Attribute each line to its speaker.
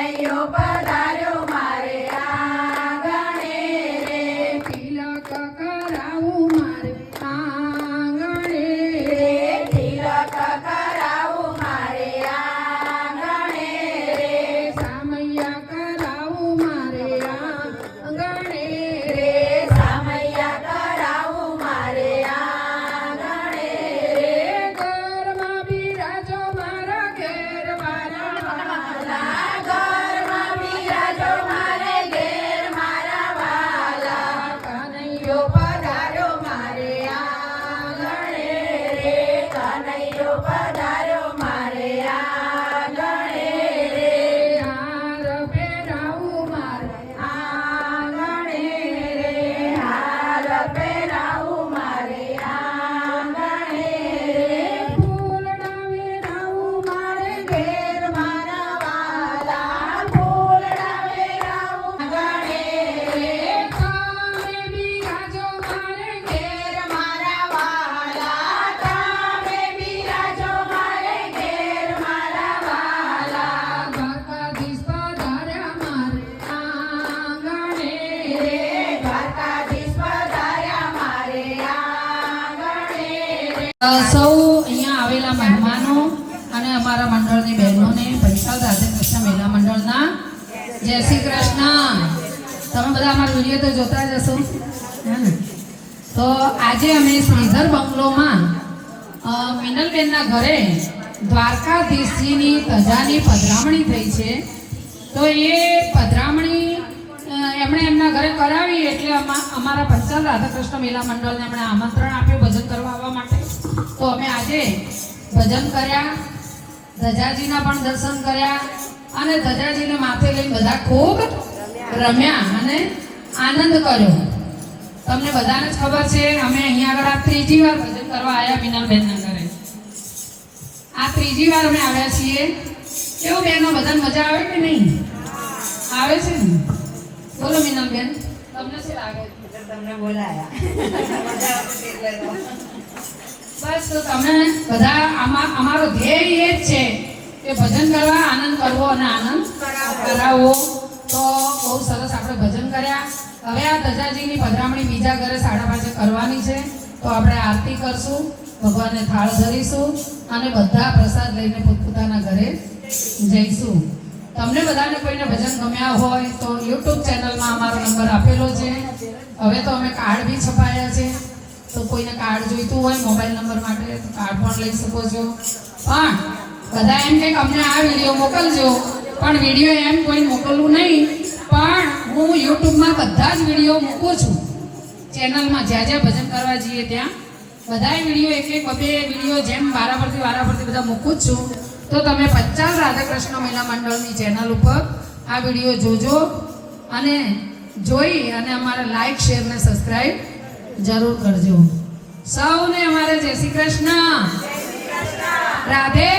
Speaker 1: કનૈયો પધાર્યો મારે આંગણે રે
Speaker 2: તિલક કરાવું મારે આંગણે
Speaker 1: રે તિલક કરાવું મારે આંગણે રે
Speaker 2: સામૈયા કરાવું મારે આંગણે
Speaker 1: રે સામૈયા કરાવું મારે આંગણે રે
Speaker 2: ઘરમાં બિરાજો મારા ઘેર મારા
Speaker 1: વાલા ઘરમાં બિરાજો મારે ઘેર મારા વાલા કનૈયો પધાર્યો મારે આંગણે રે કનૈયો પધાર્યો મારે આંગણે રે
Speaker 2: હાર પહેરાવું મારે
Speaker 1: આંગણે રે હાર પહેરાવું મારે આંગણે રે
Speaker 2: ફૂલડા વેરાવું મારે
Speaker 1: ઘેર મારા વાલા ફૂલડા વેરાવું આંગણે રે
Speaker 2: તમે બિરાજો મારે
Speaker 1: ઘેર મારા વાલા તમે બિરાજો મારે ઘેર મારા વાલા
Speaker 2: દ્વારકાધીશ પધાર્યા મારે આંગણે
Speaker 1: રે દ્વારકાધીશ પધાર્યા મારે આંગણે રે
Speaker 2: સૌ અહીંયા આવેલા મહેમાનો અને અમારા મંડળની બહેનોને પંચાલ રાધે કૃષ્ણ મહિલા મંડળના જય શ્રી કૃષ્ણ. તમે બધા અમારા વિડીયો તો જોતા જ હશો હે ને? તો આજે અમે શ્રીધર બંગલોમાં મિનલબેનના ઘરે દ્વારકાધીશજીની ધજાની પધરામણી થઈ છે. તો એ પધરામણી એમણે એમના ઘરે કરાવી એટલે અમારા પંચાલ રાધાકૃષ્ણ મહિલા મંડળને એમણે આમંત્રણ આપ્યું ભજન કરવા આવવા માટે. તો અમે આજે ભજન કર્યા, ધજાજીના પણ દર્શન કર્યા અને ધજાજીને માથે લઈને બધા ખૂબ રમ્યા અને આનંદ કર્યો. તમને બધાને જ ખબર છે અમે અહીંયા આગળ આ ત્રીજી વાર ભજન કરવા આવ્યા મિનલબેનના ઘરે. આ ત્રીજી વાર અમે આવ્યા છીએ. કેવું બેનો બધાને મજા આવે કે નહીં આવે છે ને? બોલો મિનલબેન, તમને શું લાગે?
Speaker 1: તમને બોલાયા
Speaker 2: બસ તો તમે બધા અમારો ધ્યેય એ જ છે કે ભજન કરવા, આનંદ કરવો અને આનંદ કરાવવો. તો બહુ સરસ આપણે ભજન કર્યા. હવે આ ધજાજીની પધરામણી બીજા ઘરે 5:30 કરવાની છે. તો આપણે આરતી કરશું, ભગવાનને થાળ ધરીશું અને બધા પ્રસાદ લઈને પોતપોતાના ઘરે જઈશું. તમને બધાને કોઈને ભજન ગમ્યા હોય તો યુટ્યુબ ચેનલમાં અમારો નંબર આપેલો છે. હવે તો અમે કાર્ડ બી છપાયા છે. તો કોઈને કાર્ડ જોઈતું હોય મોબાઈલ નંબર માટે તો કાર્ડ પણ લઈ શકો છો. પણ બધા એમ કે અમને આ વિડીયો મોકલજો, પણ વિડીયો એમ કોઈ મોકલવું નહીં. પણ હું યુટ્યુબમાં બધા જ વિડીયો મૂકું છું ચેનલમાં. જ્યાં જ્યાં ભજન કરવા જઈએ ત્યાં બધાય વિડીયો એક બે વિડીયો જેમ વારાફરતી બધા મૂકું જ છું. તો તમે પંચાલ રાધાકૃષ્ણ મહિલા મંડળની ચેનલ ઉપર આ વિડીયો જોજો અને જોઈ અને અમારા લાઈક, શેર ને સબસ્ક્રાઈબ જરૂર કરજો. સૌને અમારે જય શ્રી કૃષ્ણ, રાધે